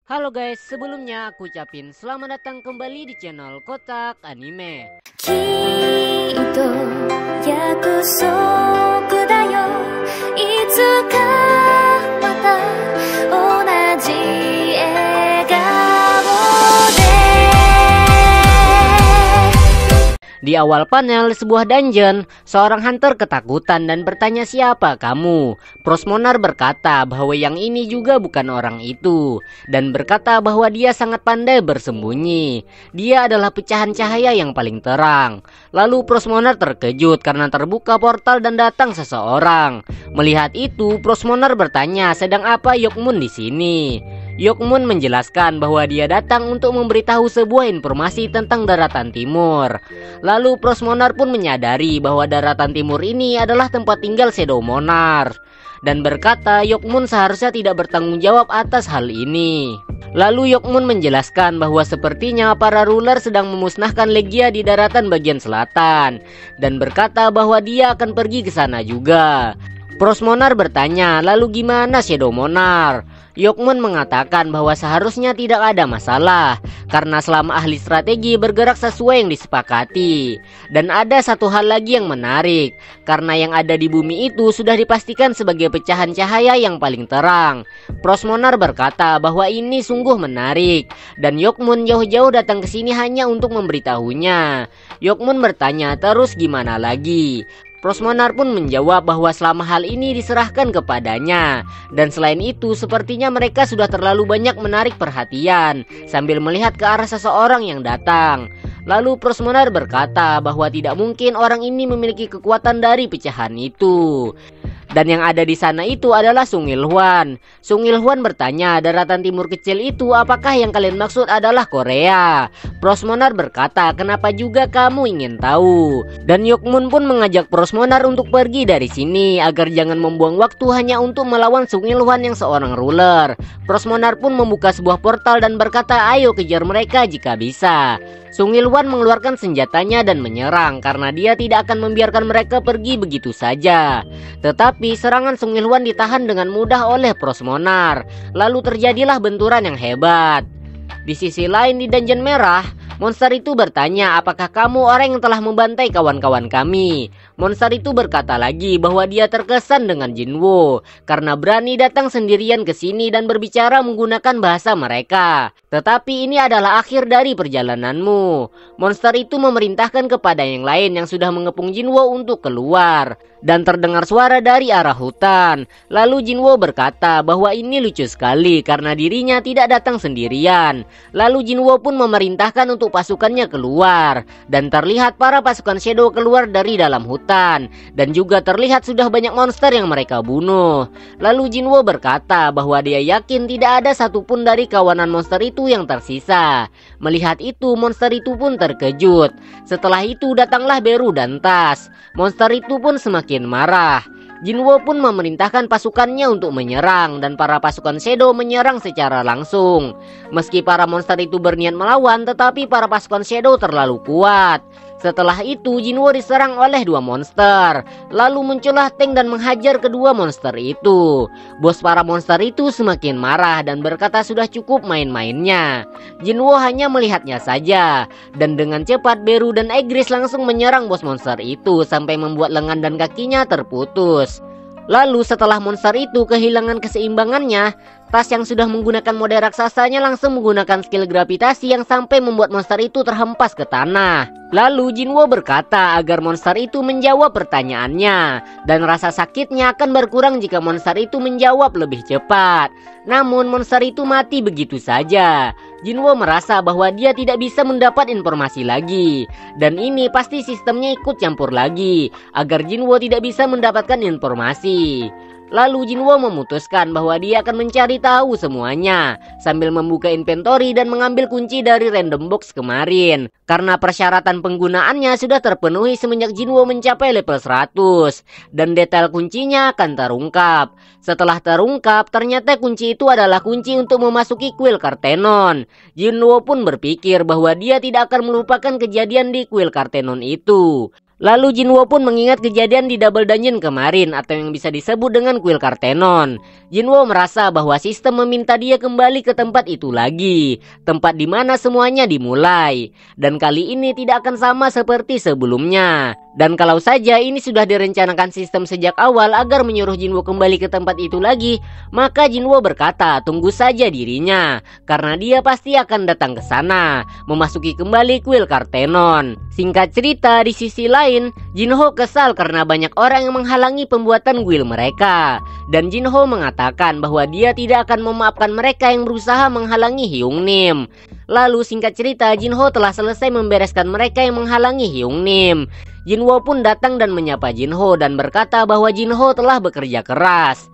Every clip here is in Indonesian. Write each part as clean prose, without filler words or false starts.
Halo guys, sebelumnya aku ucapin selamat datang kembali di channel Kotak Anime. きっと約束だよいつかまた同じ笑顔で Di awal panel sebuah dungeon, seorang hunter ketakutan dan bertanya siapa kamu. Prosmonar berkata bahwa yang ini juga bukan orang itu, dan berkata bahwa dia sangat pandai bersembunyi. Dia adalah pecahan cahaya yang paling terang. Lalu Prosmonar terkejut karena terbuka portal dan datang seseorang. Melihat itu, Prosmonar bertanya sedang apa Yokmun di sini. Yokmun menjelaskan bahwa dia datang untuk memberitahu sebuah informasi tentang daratan timur. Lalu Prosmonar pun menyadari bahwa daratan timur ini adalah tempat tinggal Shadow Monarch, dan berkata Yokmun seharusnya tidak bertanggung jawab atas hal ini. Lalu Yokmun menjelaskan bahwa sepertinya para ruler sedang memusnahkan Legia di daratan bagian selatan, dan berkata bahwa dia akan pergi ke sana juga. Prosmonar bertanya, lalu gimana Shadow Monarch? Yokmun mengatakan bahwa seharusnya tidak ada masalah karena selama ahli strategi bergerak sesuai yang disepakati. Dan ada satu hal lagi yang menarik, karena yang ada di bumi itu sudah dipastikan sebagai pecahan cahaya yang paling terang. Prosmonar berkata bahwa ini sungguh menarik, dan Yokmun jauh-jauh datang ke sini hanya untuk memberitahunya. Yokmun bertanya, terus gimana lagi? Prosmonar pun menjawab bahwa selama hal ini diserahkan kepadanya, dan selain itu sepertinya mereka sudah terlalu banyak menarik perhatian sambil melihat ke arah seseorang yang datang. Lalu Prosmonar berkata bahwa tidak mungkin orang ini memiliki kekuatan dari pecahan itu. Dan yang ada di sana itu adalah Sung Il-hwan. Sung Il-hwan bertanya, daratan timur kecil itu apakah yang kalian maksud adalah Korea? Prosmonar berkata, kenapa juga kamu ingin tahu? Dan Yokmun pun mengajak Prosmonar untuk pergi dari sini agar jangan membuang waktu hanya untuk melawan Sung Il-hwan yang seorang ruler. Prosmonar pun membuka sebuah portal dan berkata, ayo kejar mereka jika bisa. Sung Il-hwan mengeluarkan senjatanya dan menyerang karena dia tidak akan membiarkan mereka pergi begitu saja. Tetapi serangan Sung Il-hwan ditahan dengan mudah oleh Prosmonar. Lalu terjadilah benturan yang hebat. Di sisi lain di Dungeon Merah, monster itu bertanya, apakah kamu orang yang telah membantai kawan-kawan kami? Monster itu berkata lagi bahwa dia terkesan dengan Jinwo karena berani datang sendirian ke sini dan berbicara menggunakan bahasa mereka. Tetapi ini adalah akhir dari perjalananmu. Monster itu memerintahkan kepada yang lain yang sudah mengepung Jinwo untuk keluar. Dan terdengar suara dari arah hutan. Lalu Jinwo berkata bahwa ini lucu sekali karena dirinya tidak datang sendirian. Lalu Jinwo pun memerintahkan untuk pasukannya keluar. Dan terlihat para pasukan Shadow keluar dari dalam hutan. Dan juga terlihat sudah banyak monster yang mereka bunuh. Lalu Jinwo berkata bahwa dia yakin tidak ada satupun dari kawanan monster itu yang tersisa. Melihat itu monster itu pun terkejut. Setelah itu datanglah Beru dan Tas. Monster itu pun semakin marah. Jinwo pun memerintahkan pasukannya untuk menyerang dan para pasukan Shadow menyerang secara langsung. Meski para monster itu berniat melawan, tetapi para pasukan Shadow terlalu kuat. Setelah itu Jinwo diserang oleh dua monster. Lalu muncullah Tank dan menghajar kedua monster itu. Bos para monster itu semakin marah dan berkata sudah cukup main-mainnya. Jinwo hanya melihatnya saja. Dan dengan cepat Beru dan Aegis langsung menyerang bos monster itu sampai membuat lengan dan kakinya terputus. Lalu setelah monster itu kehilangan keseimbangannya, Tas yang sudah menggunakan mode raksasanya langsung menggunakan skill gravitasi yang sampai membuat monster itu terhempas ke tanah. Lalu Jinwo berkata agar monster itu menjawab pertanyaannya, dan rasa sakitnya akan berkurang jika monster itu menjawab lebih cepat. Namun monster itu mati begitu saja. Jinwo merasa bahwa dia tidak bisa mendapat informasi lagi, dan ini pasti sistemnya ikut campur lagi agar Jinwo tidak bisa mendapatkan informasi. Lalu Jinwo memutuskan bahwa dia akan mencari tahu semuanya sambil membuka inventory dan mengambil kunci dari random box kemarin. Karena persyaratan penggunaannya sudah terpenuhi semenjak Jinwo mencapai level 100 dan detail kuncinya akan terungkap. Setelah terungkap, ternyata kunci itu adalah kunci untuk memasuki kuil Kartenon. Jinwo pun berpikir bahwa dia tidak akan melupakan kejadian di kuil Kartenon itu. Lalu Jinwo pun mengingat kejadian di Double Dungeon kemarin atau yang bisa disebut dengan kuil Kartenon. Jinwo merasa bahwa sistem meminta dia kembali ke tempat itu lagi, tempat di mana semuanya dimulai. Dan kali ini tidak akan sama seperti sebelumnya. Dan kalau saja ini sudah direncanakan sistem sejak awal agar menyuruh Jinwo kembali ke tempat itu lagi, maka Jinwo berkata tunggu saja dirinya, karena dia pasti akan datang ke sana, memasuki kembali kuil Kartenon. Singkat cerita, di sisi lain, Jinho kesal karena banyak orang yang menghalangi pembuatan kuil mereka. Dan Jinho mengatakan bahwa dia tidak akan memaafkan mereka yang berusaha menghalangi Hyungnim. Lalu singkat cerita, Jinho telah selesai membereskan mereka yang menghalangi Hyungnim. Jinwo pun datang dan menyapa Jinho dan berkata bahwa Jinho telah bekerja keras.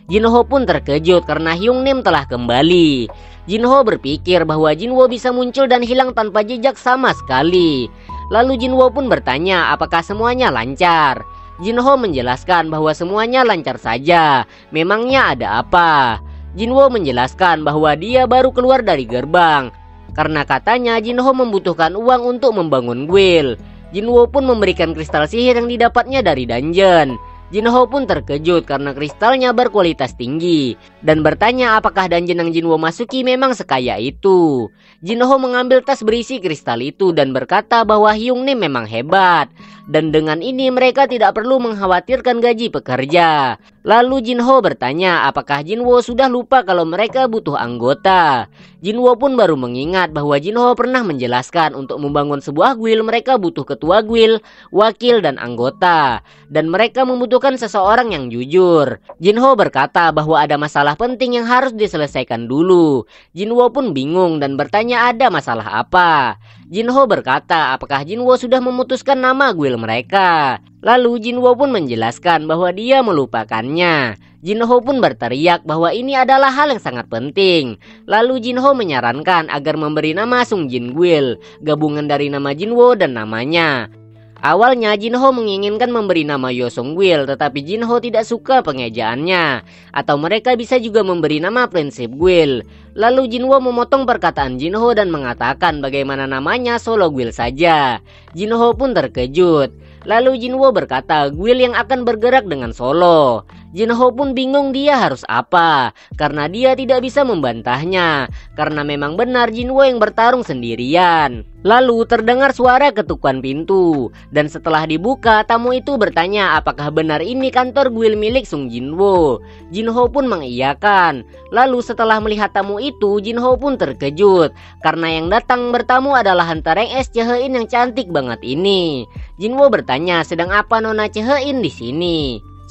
Jinho pun terkejut karena Hyungnim telah kembali. Jinho berpikir bahwa Jinwo bisa muncul dan hilang tanpa jejak sama sekali. Lalu Jinwo pun bertanya apakah semuanya lancar. Jinho menjelaskan bahwa semuanya lancar saja. Memangnya ada apa? Jinwo menjelaskan bahwa dia baru keluar dari gerbang, karena katanya Jinho membutuhkan uang untuk membangun kuil. Jinwo pun memberikan kristal sihir yang didapatnya dari dungeon. Jinho pun terkejut karena kristalnya berkualitas tinggi dan bertanya apakah dungeon yang Jinwo masuki memang sekaya itu. Jinho mengambil tas berisi kristal itu dan berkata bahwa Hyungnim memang hebat, dan dengan ini mereka tidak perlu mengkhawatirkan gaji pekerja. Lalu Jinho bertanya apakah Jinwo sudah lupa kalau mereka butuh anggota. Jinwo pun baru mengingat bahwa Jinho pernah menjelaskan untuk membangun sebuah guild mereka butuh ketua guild, wakil, dan anggota. Dan mereka membutuhkan seseorang yang jujur. Jinho berkata bahwa ada masalah penting yang harus diselesaikan dulu. Jinwo pun bingung dan bertanya ada masalah apa. Jinho berkata apakah Jinwo sudah memutuskan nama guild mereka. Lalu Jinwo pun menjelaskan bahwa dia melupakannya. Jinho pun berteriak bahwa ini adalah hal yang sangat penting. Lalu Jinho menyarankan agar memberi nama Sungjin Guild, gabungan dari nama Jinwo dan namanya. Awalnya Jinho menginginkan memberi nama Yosong Guild, tetapi Jinho tidak suka pengejaannya. Atau mereka bisa juga memberi nama Prinsip Guild. Lalu Jinwo memotong perkataan Jinho dan mengatakan bagaimana namanya Solo Guild saja. Jinho pun terkejut. Lalu Jinwo berkata guild yang akan bergerak dengan solo. Jinho pun bingung dia harus apa, karena dia tidak bisa membantahnya, karena memang benar Jinwo yang bertarung sendirian. Lalu terdengar suara ketukan pintu, dan setelah dibuka tamu itu bertanya apakah benar ini kantor guild milik Sung Jinwo. Jinho pun mengiyakan. Lalu setelah melihat tamu itu, Jinho pun terkejut, karena yang datang bertamu adalah Hunter Rank S Chehein yang cantik banget ini. Jinwo bertanya sedang apa Nona Chehein di sini.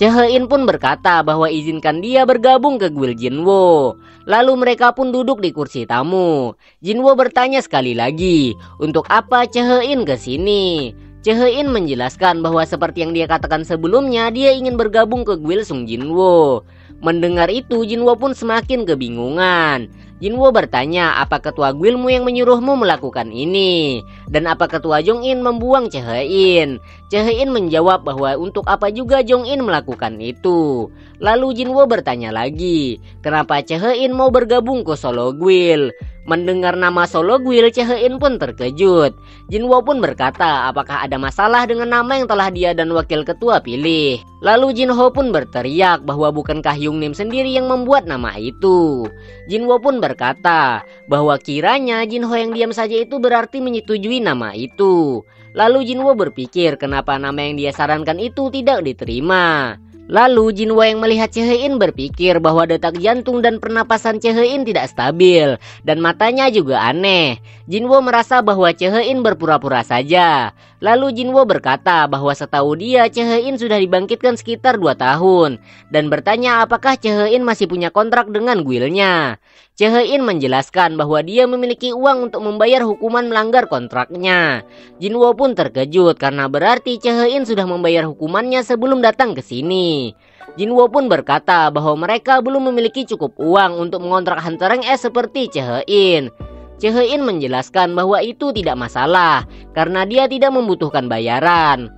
Chehein pun berkata bahwa izinkan dia bergabung ke guild Jinwo. Lalu mereka pun duduk di kursi tamu. Jinwo bertanya sekali lagi, untuk apa Chehein ke sini? Chehein menjelaskan bahwa seperti yang dia katakan sebelumnya, dia ingin bergabung ke guild Sung Jinwo. Mendengar itu, Jinwo pun semakin kebingungan. Jinwo bertanya, apa ketua guildmu yang menyuruhmu melakukan ini? Dan apa ketua Jong-in membuang Chehein? Chehein menjawab bahwa untuk apa juga Jong-in melakukan itu. Lalu Jinwo bertanya lagi, kenapa Chehein mau bergabung ke Solo Guild? Mendengar nama Solo Guild, Chehein pun terkejut. Jinwo pun berkata, apakah ada masalah dengan nama yang telah dia dan wakil ketua pilih? Lalu Jinho pun berteriak bahwa bukankah Hyungnim sendiri yang membuat nama itu? Jinwo pun berkata bahwa kiranya Jinho yang diam saja itu berarti menyetujui nama itu. Lalu Jinwo berpikir kenapa nama yang dia sarankan itu tidak diterima. Lalu Jinwo yang melihat Chehein berpikir bahwa detak jantung dan pernapasan Chehein tidak stabil dan matanya juga aneh. Jinwo merasa bahwa Chehein berpura-pura saja. Lalu Jinwo berkata bahwa setahu dia Chehein sudah dibangkitkan sekitar 2 tahun dan bertanya apakah Chehein masih punya kontrak dengan guildnya. Chehein menjelaskan bahwa dia memiliki uang untuk membayar hukuman melanggar kontraknya. Jinwo pun terkejut karena berarti Chehein sudah membayar hukumannya sebelum datang ke sini. Jinwo pun berkata bahwa mereka belum memiliki cukup uang untuk mengontrak Hunter Rank S seperti Chehein. Chehein menjelaskan bahwa itu tidak masalah karena dia tidak membutuhkan bayaran.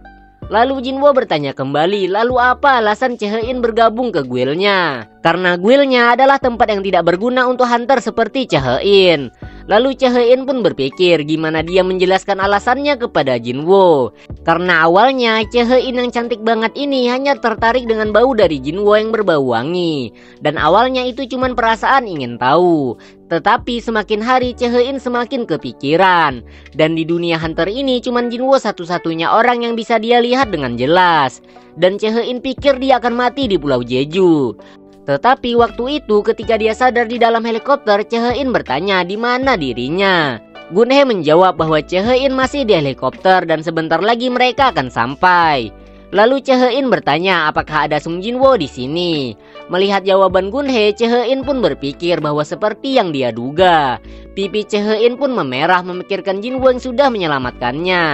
Lalu Jinwo bertanya kembali, lalu apa alasan Chehein bergabung ke guildnya? Karena guildnya adalah tempat yang tidak berguna untuk hunter seperti Chehein. Lalu Chae-in pun berpikir gimana dia menjelaskan alasannya kepada Jinwoo. Karena awalnya Chae-in yang cantik banget ini hanya tertarik dengan bau dari Jinwoo yang berbau wangi. Dan awalnya itu cuma perasaan ingin tahu. Tetapi semakin hari Chae-in semakin kepikiran. Dan di dunia hunter ini cuma Jinwoo satu-satunya orang yang bisa dia lihat dengan jelas. Dan Chae-in pikir dia akan mati di Pulau Jeju. Tetapi waktu itu ketika dia sadar di dalam helikopter, Chae-in bertanya di mana dirinya. Gunhye menjawab bahwa Chae-in masih di helikopter dan sebentar lagi mereka akan sampai. Lalu Chae-in bertanya apakah ada Sung Jinwoo di sini. Melihat jawaban Gunhye, Chae-in pun berpikir bahwa seperti yang dia duga. Pipi Chae-in pun memerah memikirkan Jinwoo yang sudah menyelamatkannya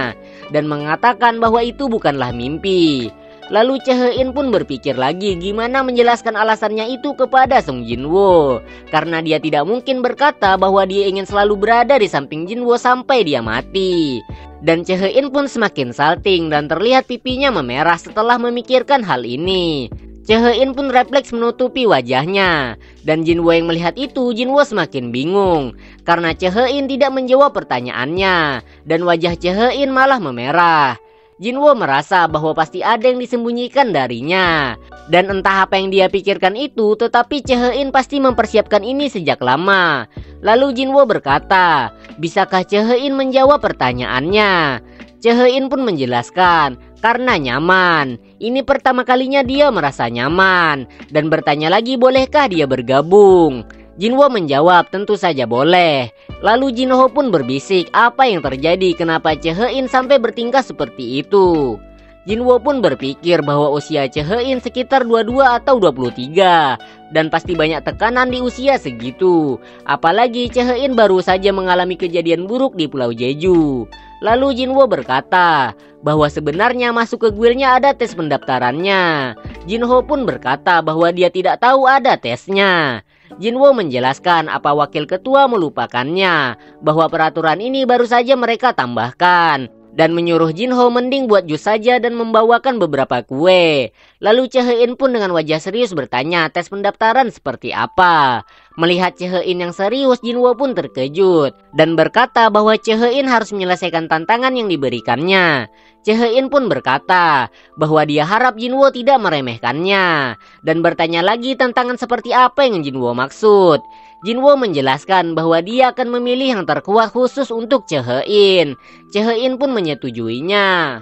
dan mengatakan bahwa itu bukanlah mimpi. Lalu Chae-in pun berpikir lagi gimana menjelaskan alasannya itu kepada Sung Jinwoo. Karena dia tidak mungkin berkata bahwa dia ingin selalu berada di samping Jinwoo sampai dia mati. Dan Chae-in pun semakin salting dan terlihat pipinya memerah setelah memikirkan hal ini. Chae-in pun refleks menutupi wajahnya. Dan Jinwoo yang melihat itu, Jinwoo semakin bingung. Karena Chae-in tidak menjawab pertanyaannya. Dan wajah Chae-in malah memerah. Jinwoo merasa bahwa pasti ada yang disembunyikan darinya. Dan entah apa yang dia pikirkan itu, tetapi Chae-in pasti mempersiapkan ini sejak lama. Lalu Jinwoo berkata, bisakah Chae-in menjawab pertanyaannya? Chae-in pun menjelaskan, karena nyaman. Ini pertama kalinya dia merasa nyaman. Dan bertanya lagi bolehkah dia bergabung? Jinwoo menjawab tentu saja boleh. Lalu Jinho pun berbisik apa yang terjadi kenapa Chae-in sampai bertingkah seperti itu. Jinwoo pun berpikir bahwa usia Chae-in sekitar 22 atau 23. Dan pasti banyak tekanan di usia segitu. Apalagi Chae-in baru saja mengalami kejadian buruk di Pulau Jeju. Lalu Jinwoo berkata bahwa sebenarnya masuk ke guildnya ada tes pendaftarannya. Jinho pun berkata bahwa dia tidak tahu ada tesnya. Jinwoo menjelaskan apa wakil ketua melupakannya, bahwa peraturan ini baru saja mereka tambahkan, dan menyuruh Jinho mending buat jus saja dan membawakan beberapa kue. Lalu Chae-in pun dengan wajah serius bertanya tes pendaftaran seperti apa. Melihat Chae-in yang serius, Jinwoo pun terkejut dan berkata bahwa Chae-in harus menyelesaikan tantangan yang diberikannya. Chae-in pun berkata bahwa dia harap Jinwoo tidak meremehkannya dan bertanya lagi tantangan seperti apa yang Jinwoo maksud. Jinwoo menjelaskan bahwa dia akan memilih yang terkuat khusus untuk Chae-in. Chae-in pun menyetujuinya.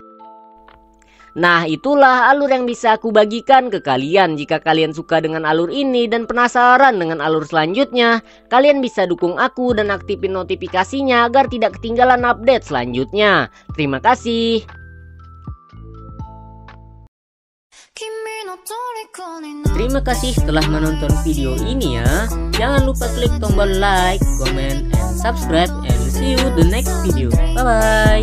Nah, itulah alur yang bisa aku bagikan ke kalian. Jika kalian suka dengan alur ini dan penasaran dengan alur selanjutnya, kalian bisa dukung aku dan aktifin notifikasinya agar tidak ketinggalan update selanjutnya. Terima kasih. Terima kasih telah menonton video ini ya. Jangan lupa klik tombol like, comment, and subscribe, and see you the next video. Bye bye.